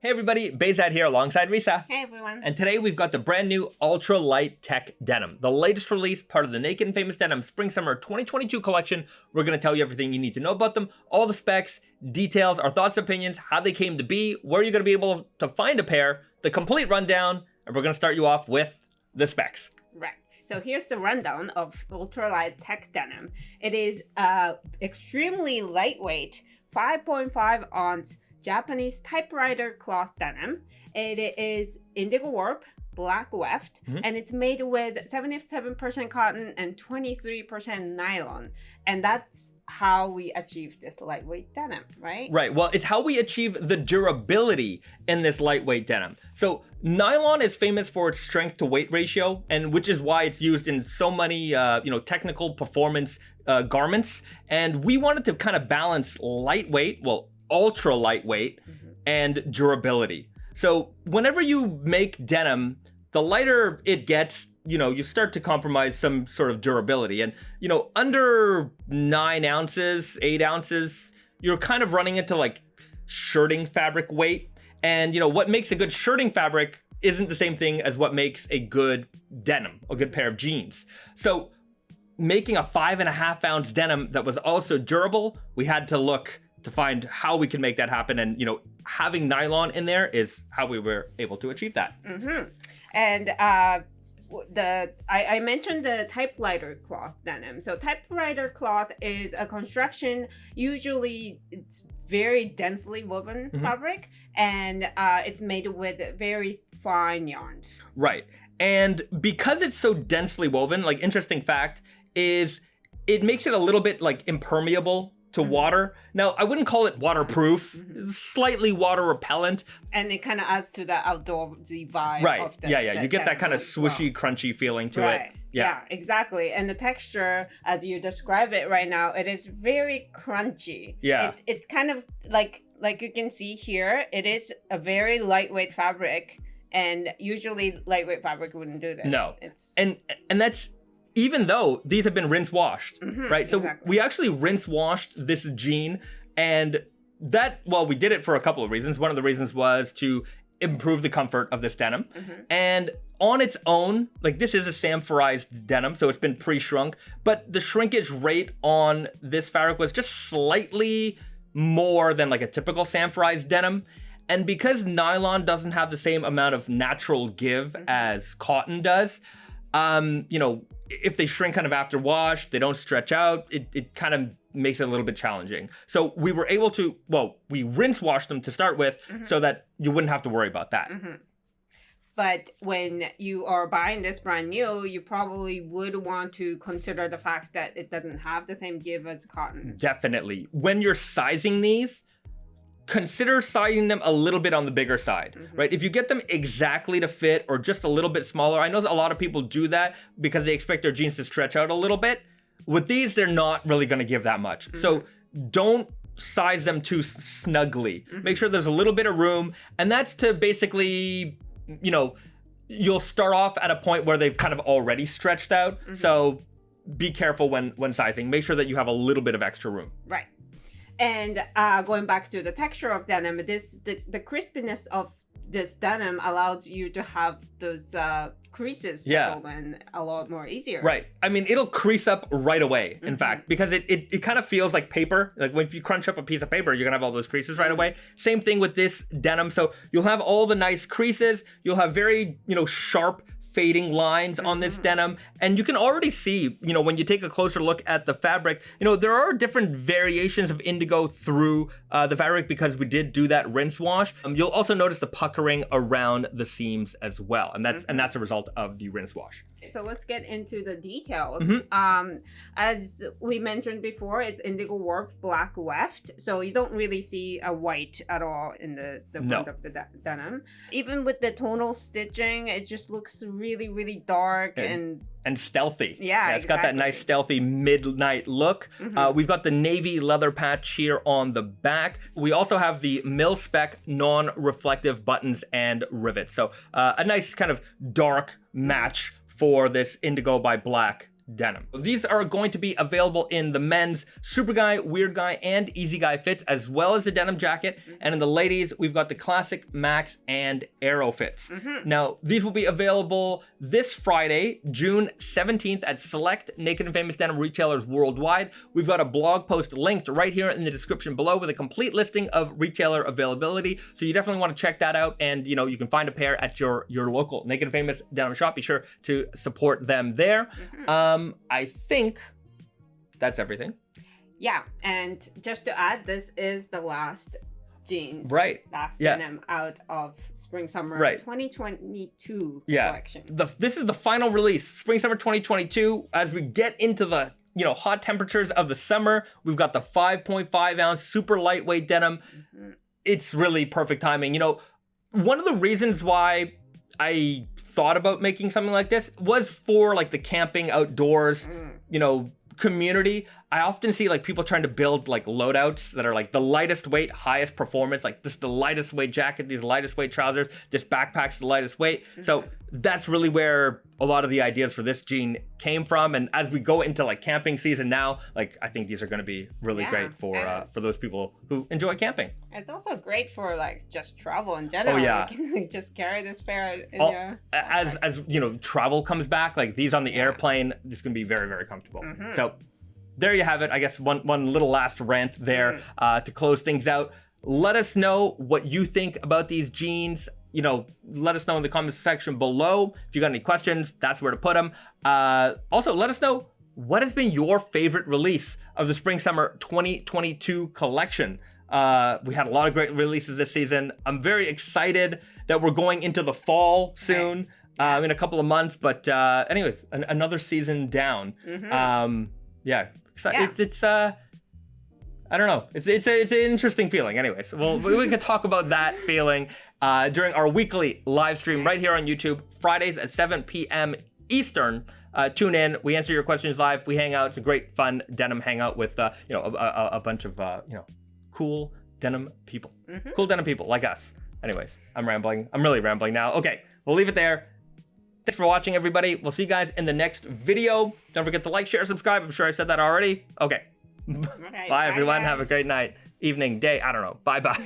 Hey everybody, Bezad here alongside Risa. Hey everyone. And today we've got the brand new Ultralight Tech Denim, the latest release, part of the Naked and Famous Denim Spring-Summer 2022 collection. We're going to tell you everything you need to know about them, all the specs, details, our thoughts, opinions, how they came to be, where you're going to be able to find a pair, the complete rundown, and we're going to start you off with the specs. Right. So here's the rundown of Ultralight Tech Denim. It is extremely lightweight, 5.5 ounce Japanese typewriter cloth denim. It is indigo warp, black weft, and it's made with 77% cotton and 23% nylon. And that's how we achieve this lightweight denim, right? Right. Well, it's how we achieve the durability in this lightweight denim. So nylon is famous for its strength to weight ratio, and which is why it's used in so many, technical performance garments. And we wanted to kind of balance lightweight, ultra lightweight, and durability. So whenever you make denim, the lighter it gets, you start to compromise some sort of durability. And, under 9 ounces, 8 ounces, you're kind of running into like shirting fabric weight. And, what makes a good shirting fabric isn't the same thing as what makes a good denim, a good pair of jeans. So making a 5.5 ounce denim that was also durable, we had to look to find how we can make that happen. And, having nylon in there is how we were able to achieve that. And I mentioned the typewriter cloth denim. So typewriter cloth is a construction, usually it's very densely woven fabric, and it's made with very fine yarns. Right. And because it's so densely woven, like, interesting fact is it makes it a little bit like impermeable to water. Now, I wouldn't call it waterproof, slightly water repellent. And it kind of adds to the outdoorsy vibe. Right. Of the, You get that kind of swishy, crunchy feeling to it. Yeah, exactly. And the texture, as you describe it right now, it is very crunchy. Yeah. It kind of like you can see here, it is a very lightweight fabric. And usually lightweight fabric wouldn't do this. No. And that's even though these have been rinse washed, right? So we actually rinse washed this jean, and we did it for a couple of reasons. One of the reasons was to improve the comfort of this denim. And on its own, like, this is a samforized denim, so it's been pre-shrunk, but the shrinkage rate on this fabric was just slightly more than like a typical samforized denim. And because nylon doesn't have the same amount of natural give as cotton does, if they shrink kind of after wash, they don't stretch out, it kind of makes it a little bit challenging. So we were able to, we rinse washed them to start with so that you wouldn't have to worry about that. But when you are buying this brand new, you probably would want to consider the fact that it doesn't have the same give as cotton. Definitely. When you're sizing these, consider sizing them a little bit on the bigger side, right? If you get them exactly to fit or just a little bit smaller, I know a lot of people do that because they expect their jeans to stretch out a little bit. With these, they're not really going to give that much. So don't size them too snugly. Make sure there's a little bit of room. And that's to basically, you'll start off at a point where they've kind of already stretched out. So be careful when sizing. Make sure that you have a little bit of extra room. Right. And going back to the texture of denim, the crispiness of this denim allows you to have those creases settled in a lot more easier. Right. I mean, it'll crease up right away, in fact, because it kind of feels like paper. Like if you crunch up a piece of paper, you're going to have all those creases right away. Same thing with this denim. So you'll have all the nice creases. You'll have very, sharp fading lines on this denim. And you can already see, when you take a closer look at the fabric, there are different variations of indigo through the fabric because we did do that rinse wash. You'll also notice the puckering around the seams as well. And that's a result of the rinse wash. So let's get into the details. As we mentioned before, it's indigo warp, black weft. So you don't really see a white at all in the front of the denim. Even with the tonal stitching, it just looks really, really dark and stealthy. Yeah, it's got that nice stealthy midnight look. We've got the navy leather patch here on the back. We also have the mil-spec non-reflective buttons and rivets. So a nice kind of dark match for this indigo by black denim. These are going to be available in the men's Super Guy, Weird Guy, and Easy Guy fits, as well as the denim jacket. And in the ladies, we've got the Classic, Max, and Aero fits. Now, these will be available this Friday, June 17th at select Naked and Famous Denim retailers worldwide. We've got a blog post linked right here in the description below with a complete listing of retailer availability. So you definitely want to check that out. And, you know, you can find a pair at your local Naked and Famous Denim shop. Be sure to support them there. I think that's everything. Yeah, and just to add, this is the last jeans, last Yeah. denim out of Spring Summer 2022 Yeah. collection. This is the final release, Spring Summer 2022. As we get into the hot temperatures of the summer, we've got the 5.5 ounce super lightweight denim. It's really perfect timing. You know, one of the reasons why I thought about making something like this was for like the camping outdoors, community. I often see like people trying to build like loadouts that are like the lightest weight, highest performance, like this is the lightest weight jacket, these lightest weight trousers, this backpack's the lightest weight. So that's really where a lot of the ideas for this jean came from. And as we go into like camping season now, like I think these are going to be really great for those people who enjoy camping. It's also great for like just travel in general. Oh yeah, you can like, just carry this pair in your as travel comes back, like these on the airplane, this is going to be very, very comfortable. So there you have it. I guess one little last rant there to close things out. Let us know what you think about these jeans. Let us know in the comments section below. If you got any questions, that's where to put them. Also, let us know what has been your favorite release of the Spring Summer 2022 collection. We had a lot of great releases this season. I'm very excited that we're going into the fall soon, in a couple of months. But anyways, another season down. It's I don't know. It's an interesting feeling. Anyways, well, we could talk about that feeling during our weekly live stream right here on YouTube, Fridays at 7 p.m. Eastern. Tune in. We answer your questions live. We hang out. It's a great, fun denim hangout with a bunch of cool denim people. Cool denim people like us. Anyways, I'm rambling. I'm really rambling now. Okay, we'll leave it there. Thanks for watching, everybody. We'll see you guys in the next video. Don't forget to like, share, subscribe. I'm sure I said that already. Okay. Bye, everyone. Guys. Have a great night, evening, day. I don't know. Bye-bye.